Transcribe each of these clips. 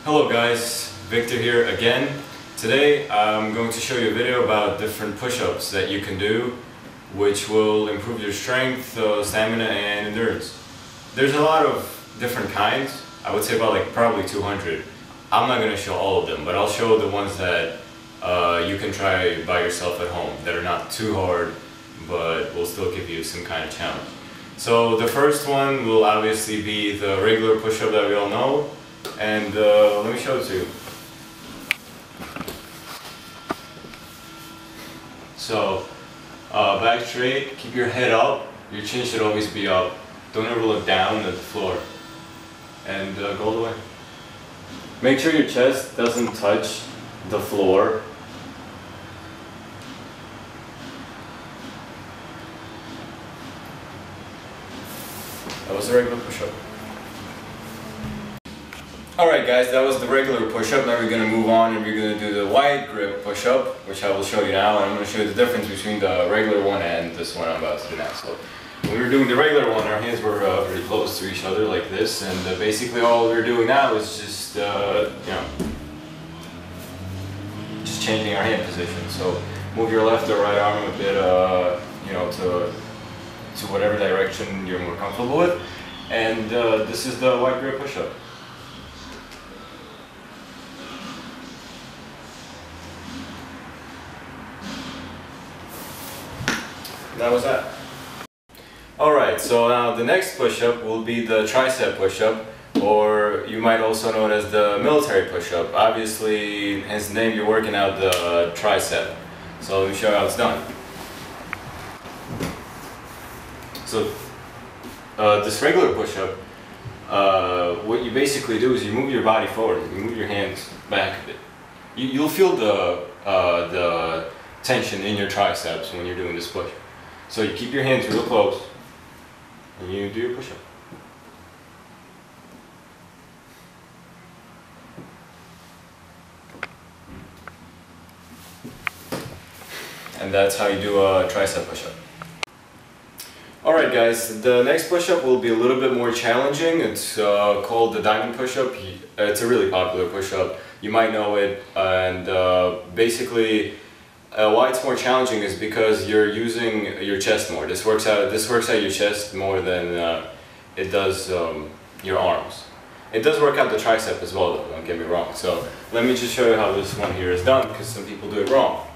Hello guys, Victor here again. Today I'm going to show you a video about different push-ups that you can do which will improve your strength, stamina and endurance. There's a lot of different kinds. I would say about probably 200. I'm not going to show all of them, but I'll show the ones that you can try by yourself at home that are not too hard but will still give you some kind of challenge. So the first one will obviously be the regular push-up that we all know. And let me show it to you. So, back straight, keep your head up, your chin should always be up. Don't ever look down at the floor. And go all the way. Make sure your chest doesn't touch the floor. That was a regular push-up. Alright guys, that was the regular push-up. Now we're going to move on and we're going to do the wide grip push-up, which I will show you now, and I'm going to show you the difference between the regular one and this one I'm about to do now. So, when we were doing the regular one, our hands were very close to each other like this, and basically all we're doing now is just, just changing our hand position. So, move your left or right arm a bit, to whatever direction you're more comfortable with, and this is the wide grip push-up. That was that. Alright, so now the next push-up will be the tricep push-up, or you might also know it as the military push-up. Obviously, hence the name, you're working out the tricep. So let me show you how it's done. So this regular push-up, what you basically do is you move your body forward, you move your hands back a bit. You'll feel the tension in your triceps when you're doing this push. So you keep your hands real close and you do your push-up. And that's how you do a tricep push-up. Alright guys, the next push-up will be a little bit more challenging. It's called the diamond push-up. It's a really popular push-up. You might know it, and basically why it's more challenging is because you're using your chest more. This works out your chest more than it does your arms. It does work out the tricep as well though, don't get me wrong. So let me just show you how this one here is done, because some people do it wrong.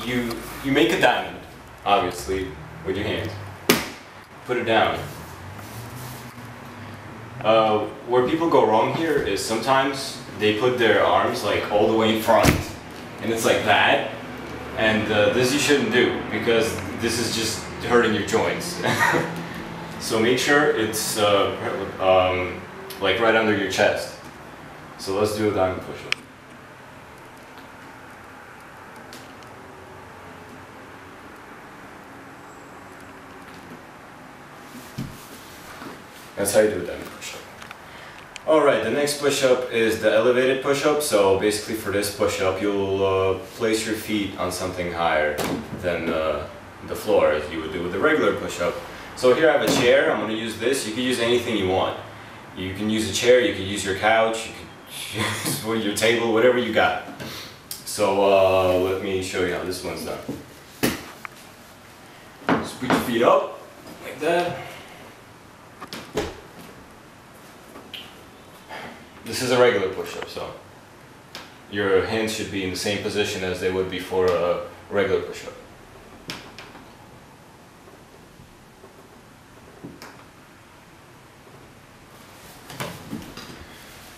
You make a diamond, obviously, with your hands. Put it down. Where people go wrong here is sometimes they put their arms like all the way in front, and it's like that, and this you shouldn't do, because this is just hurting your joints. So make sure it's like right under your chest. So let's do a diamond push-up. That's how you do a diamond push-up. Alright, the next push-up is the elevated push-up. So basically for this push-up, you'll place your feet on something higher than the floor as you would do with the regular push-up. So here I have a chair. I'm going to use this. You can use anything you want. You can use a chair, you can use your couch, you can use your table, whatever you got. So let me show you how this one's done. Just put your feet up, like that. This is a regular push-up, so your hands should be in the same position as they would be for a regular push-up.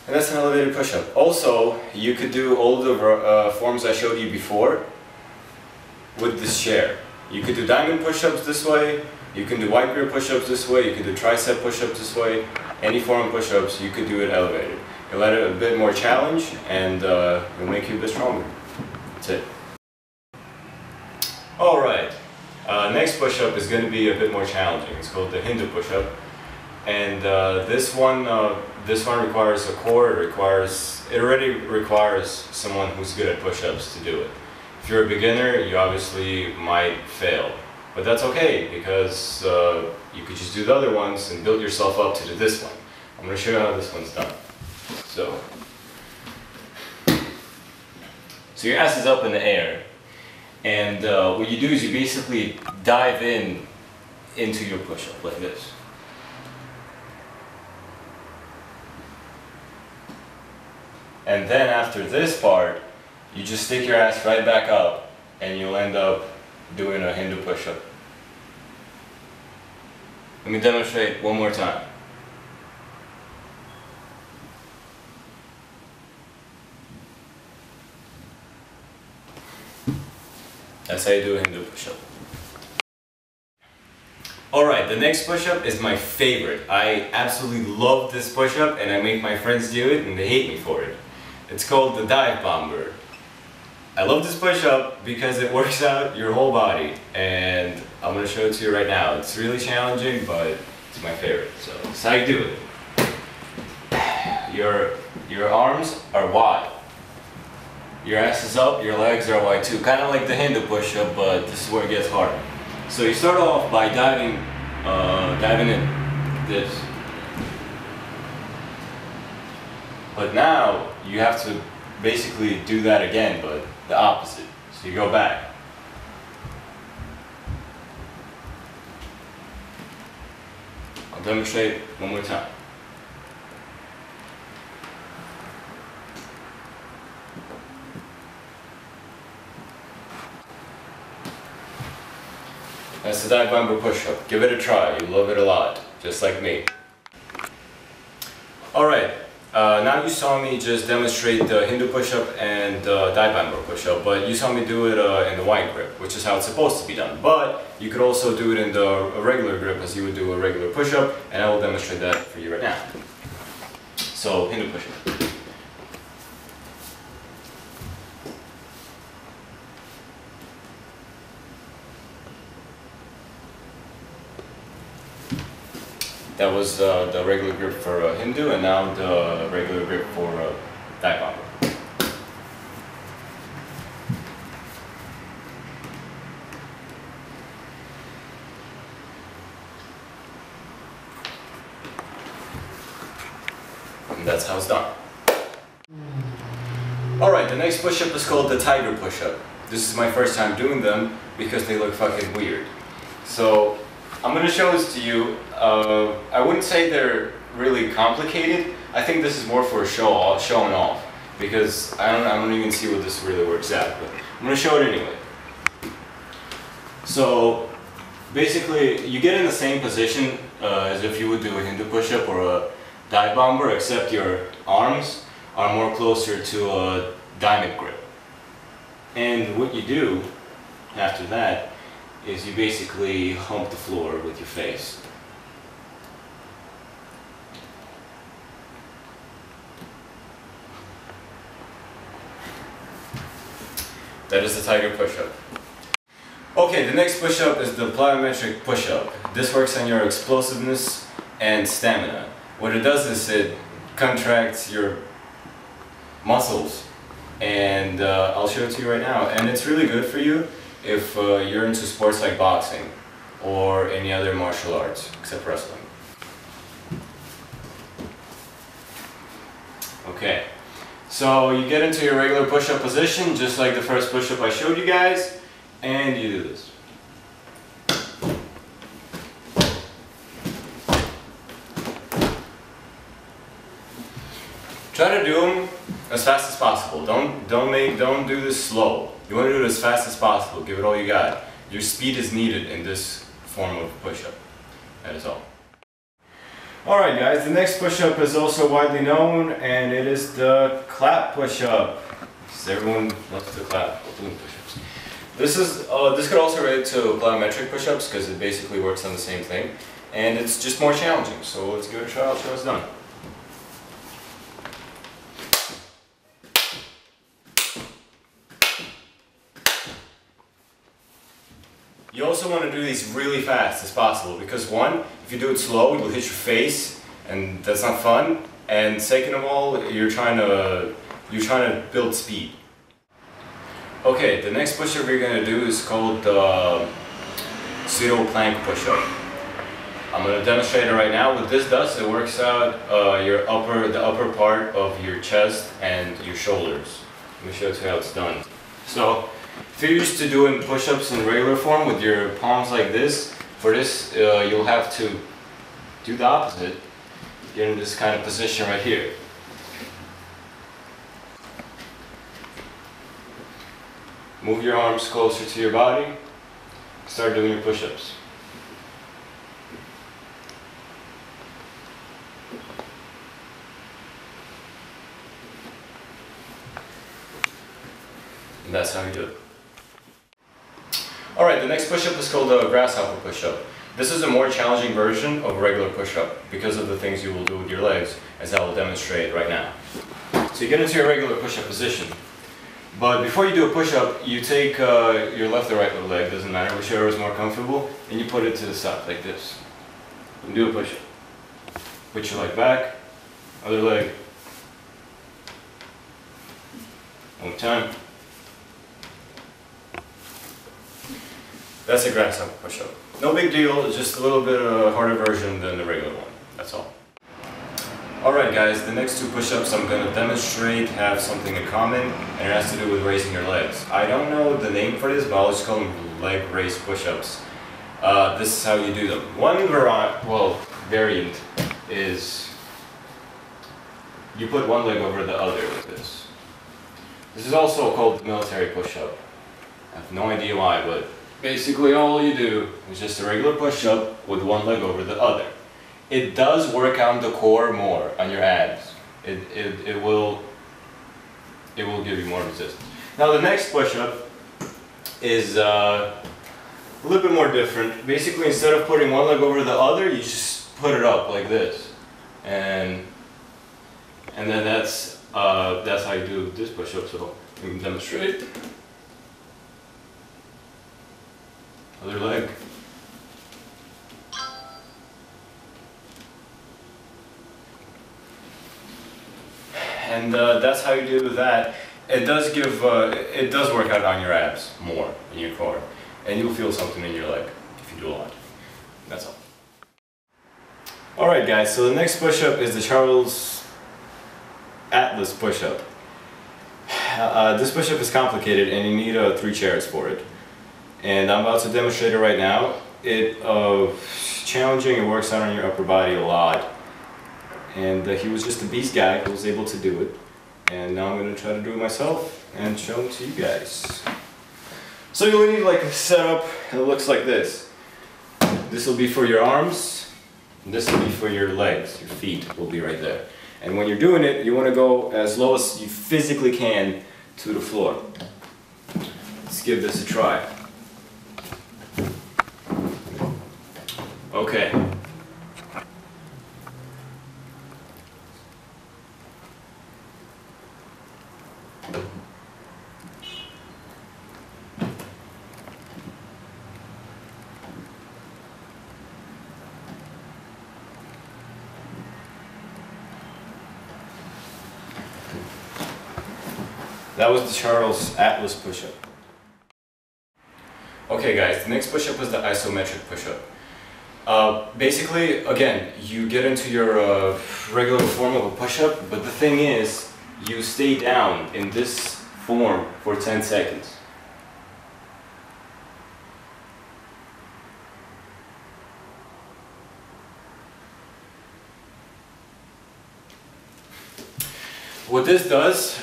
And that's an elevated push-up. Also, you could do all the forms I showed you before with this chair. You could do diamond push-ups this way, you can do wide grip push-ups this way, you could do tricep push-ups this way. Any form of push-ups, you could do it elevated. You'll add a bit more challenge, and it'll make you a bit stronger. That's it. Alright, next push-up is going to be a bit more challenging. It's called the Hindu push-up. And this one requires a core. It already requires someone who's good at push-ups to do it. If you're a beginner, you obviously might fail. But that's okay, because you could just do the other ones and build yourself up to do this one. I'm going to show you how this one's done. So So your ass is up in the air, and what you do is you basically dive into your push-up like this. And then after this part, you just stick your ass right back up and you'll end up doing a Hindu push-up. Let me demonstrate one more time. That's how you do a Hindu push-up. Alright, the next push-up is my favorite. I absolutely love this push-up and I make my friends do it and they hate me for it. It's called the dive bomber. I love this push-up because it works out your whole body, and I'm going to show it to you right now. It's really challenging, but it's my favorite. So this is how you do it. Your arms are wide. Your ass is up, your legs are wide too. Kind of like the Hindu push-up, but this is where it gets harder. So you start off by diving in this. But now you have to basically do that again, but the opposite. So you go back. I'll demonstrate one more time. That's the dive bomber push-up. Give it a try. You love it a lot, just like me. Alright. Now you saw me just demonstrate the Hindu push-up and dive bomber push-up, but you saw me do it in the wide grip, which is how it's supposed to be done. But you could also do it in the regular grip as you would do a regular push-up, and I will demonstrate that for you right now. So, Hindu push-up. That was the regular grip for Hindu, and now the regular grip for dive bomber. And that's how it's done. Alright, the next push-up is called the tiger push-up. This is my first time doing them because they look fucking weird. So I'm gonna show this to you. I wouldn't say they're really complicated. I think this is more for showing off, because I don't even see what this really works out, but I'm gonna show it anyway. So basically, you get in the same position as if you would do a Hindu push-up or a dive bomber, except your arms are more closer to a diamond grip. And what you do after that is you basically hump the floor with your face. That is the tiger push-up. Okay, the next push-up is the plyometric push-up. This works on your explosiveness and stamina. What it does is it contracts your muscles, and I'll show it to you right now. And it's really good for you if you're into sports like boxing or any other martial arts except wrestling. Okay, so you get into your regular push-up position just like the first push-up I showed you guys, and you do this. Try to do them as fast as possible. Don't do this slow. You want to do it as fast as possible. Give it all you got. Your speed is needed in this form of push-up. That is all. Alright guys, the next push-up is also widely known, and it is the clap push-up. Everyone loves to clap while doing push-ups. This could also relate to plyometric push-ups because it basically works on the same thing, and it's just more challenging. So let's give it a try. I'll show it's done. You also want to do these really fast as possible, because one, if you do it slow, you'll hit your face, and that's not fun. And second of all, you're trying to build speed. Okay, the next push-up we're going to do is called the pseudo plank push-up. I'm going to demonstrate it right now. What this does, it works out the upper part of your chest and your shoulders. Let me show you how it's done. So, if you're used to doing push-ups in regular form with your palms like this, for this you'll have to do the opposite. Get in this kind of position right here. Move your arms closer to your body. Start doing your push-ups. And that's how you do it. Alright, the next push-up is called the Grasshopper Pushup. This is a more challenging version of a regular push-up because of the things you will do with your legs, as I will demonstrate right now. So you get into your regular push-up position. But before you do a push-up, you take your left or right leg, doesn't matter, whichever is more comfortable, and you put it to the side like this. And do a push-up. Put your leg back, other leg. One more time. That's a Grasshopper Pushup. No big deal, it's just a little bit harder version than the regular one, that's all. Alright guys, the next two push-ups I'm going to demonstrate have something in common, and it has to do with raising your legs. I don't know the name for this, but I'll just call them leg raise push-ups. This is how you do them. One variant is you put one leg over the other like this. This is also called military push-up. I have no idea why, but basically all you do is just a regular push-up with one leg over the other. It does work on the core more, on your abs. It will give you more resistance. Now the next push-up is a little bit more different. Basically, instead of putting one leg over the other, you just put it up like this, and then that's how you do this push-up. So you can demonstrate. Other leg. And that's how you do that. It does work out on your abs more in your core, and you'll feel something in your leg if you do a lot. That's all. Alright guys, so the next push-up is the Charles Atlas Pushup. This push-up is complicated and you need 3 chairs for it. And I'm about to demonstrate it right now. It's challenging, it works out on your upper body a lot. And he was just a beast guy who was able to do it. And now I'm going to try to do it myself and show it to you guys. So you'll need like a setup, and it looks like this. This will be for your arms, and this will be for your legs. Your feet will be right there. And when you're doing it, you want to go as low as you physically can to the floor. Let's give this a try. Okay. That was the Charles Atlas Pushup. Okay guys, the next push-up is the Isometric Pushup. Basically, again, you get into your regular form of a push-up, but the thing is, you stay down in this form for 10 seconds. What this does,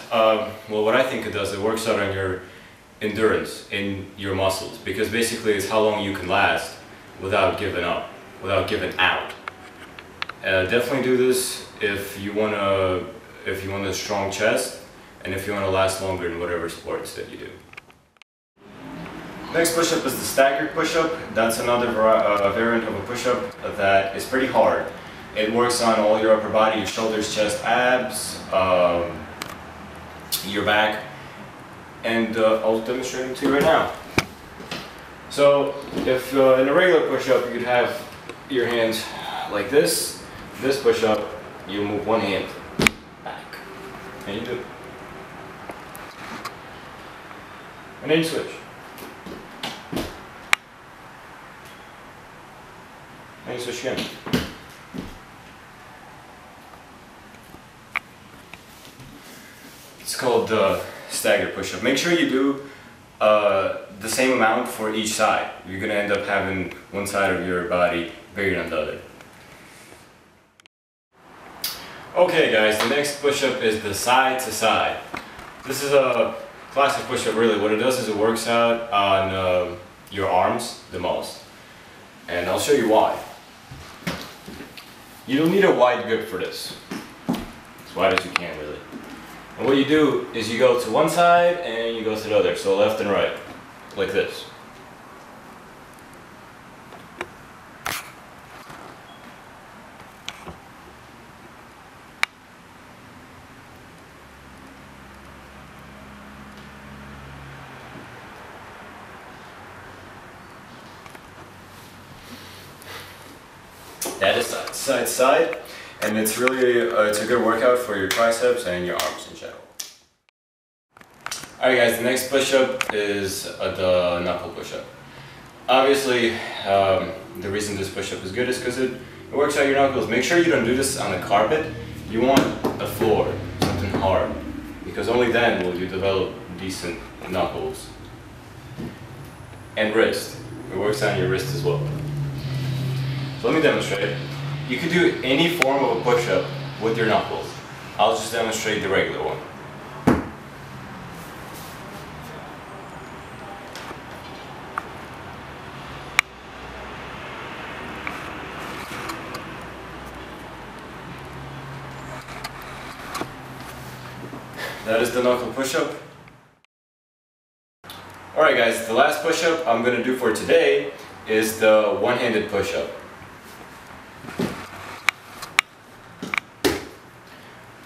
what I think it does, it works out on your endurance in your muscles, because basically it's how long you can last without giving up, without giving out. Definitely do this if you want a strong chest and if you want to last longer in whatever sports that you do. Next push-up is the staggered push-up. That's another variant of a push-up that is pretty hard. It works on all your upper body, your shoulders, chest, abs, your back, and I'll demonstrate it to you right now. So, if in a regular push-up you'd have your hands like this push-up, you move one hand back, and you do. And then you switch. And me switch again. It's called the staggered push-up. Make sure you do the same amount for each side. You're going to end up having one side of your body bigger than the other. Okay guys, the next push-up is the side to side. This is a classic push-up really. What it does is it works out on your arms the most. And I'll show you why. You don't need a wide grip for this. As wide as you can really. And what you do is you go to one side and you go to the other, so left and right, like this. That is side to side, and it's really it's a good workout for your triceps and your arms in general. Alright guys, the next push-up is the knuckle push-up. Obviously, the reason this push-up is good is because it works out your knuckles. Make sure you don't do this on a carpet. You want a floor, something hard, because only then will you develop decent knuckles. And wrist. It works on your wrist as well. So let me demonstrate. You could do any form of a push-up with your knuckles. I'll just demonstrate the regular one. That is the knuckle push-up. Alright guys, the last push-up I'm going to do for today is the one-handed push-up.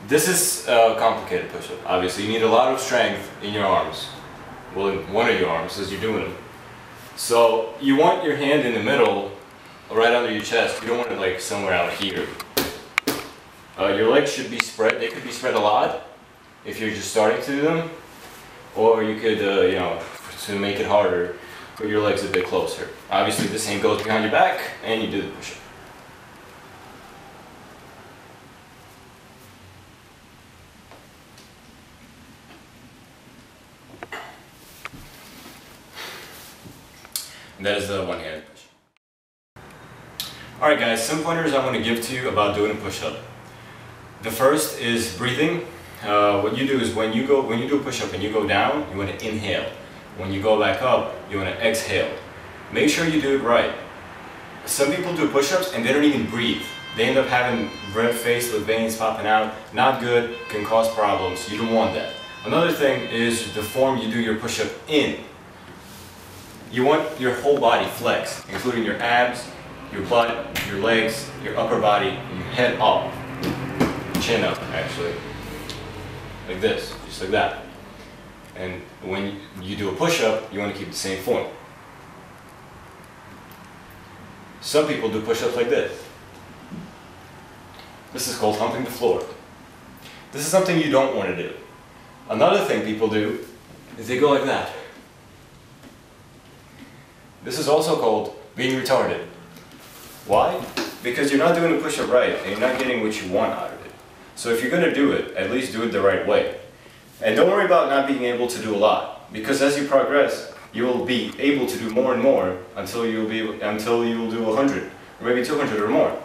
This is a complicated push-up. Obviously, you need a lot of strength in your arms. Well, in one of your arms as you're doing it. So you want your hand in the middle, right under your chest. You don't want it like somewhere out here. Your legs should be spread. They could be spread a lot if you're just starting to do them. Or you could, you know, to make it harder, put your legs a bit closer. Obviously, this hand goes behind your back, and you do the push-up. That is the one-handed push. Alright guys, some pointers I want to give to you about doing a push-up. The first is breathing. What you do is when you do a push-up and you go down, you want to inhale. When you go back up, you want to exhale. Make sure you do it right. Some people do push-ups and they don't even breathe. They end up having red face with veins popping out. Not good, can cause problems. You don't want that. Another thing is the form you do your push-up in. You want your whole body flexed, including your abs, your butt, your legs, your upper body, and your head up. Chin up, actually. Like this, just like that. And when you do a push-up, you want to keep the same form. Some people do push-ups like this. This is called humping the floor. This is something you don't want to do. Another thing people do is they go like that. This is also called being retarded. Why? Because you're not doing a push-up right and you're not getting what you want out of it. So if you're going to do it, at least do it the right way. And don't worry about not being able to do a lot, because as you progress, you will be able to do more and more until you'll do 100 or maybe 200 or more.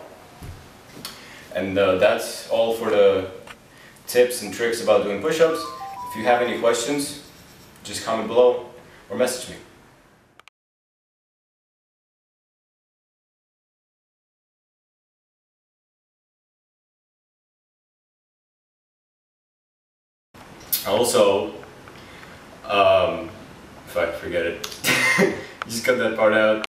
And that's all for the tips and tricks about doing push-ups. If you have any questions, just comment below or message me. Also, if I forget it, just cut that part out.